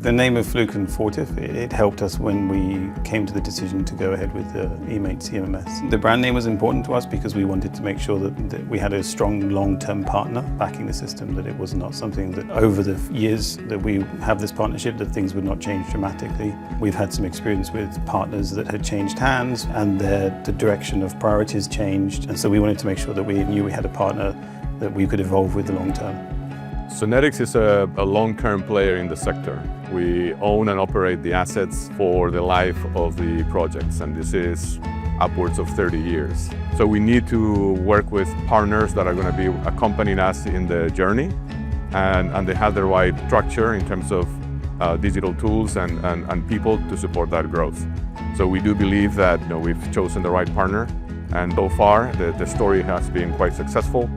The name of Fluke and Fortive, it helped us when we came to the decision to go ahead with the eMaint CMMS. The brand name was important to us because we wanted to make sure that we had a strong long-term partner backing the system, that it was not something that over the years that we have this partnership that things would not change dramatically. We've had some experience with partners that had changed hands and the direction of priorities changed, and so we wanted to make sure that we knew we had a partner that we could evolve with the long term. Sonnedix is a long-term player in the sector. We own and operate the assets for the life of the projects, and this is upwards of 30 years. So we need to work with partners that are going to be accompanying us in the journey, and they have the right structure in terms of digital tools and people to support that growth. So we do believe that we've chosen the right partner, and so far the story has been quite successful.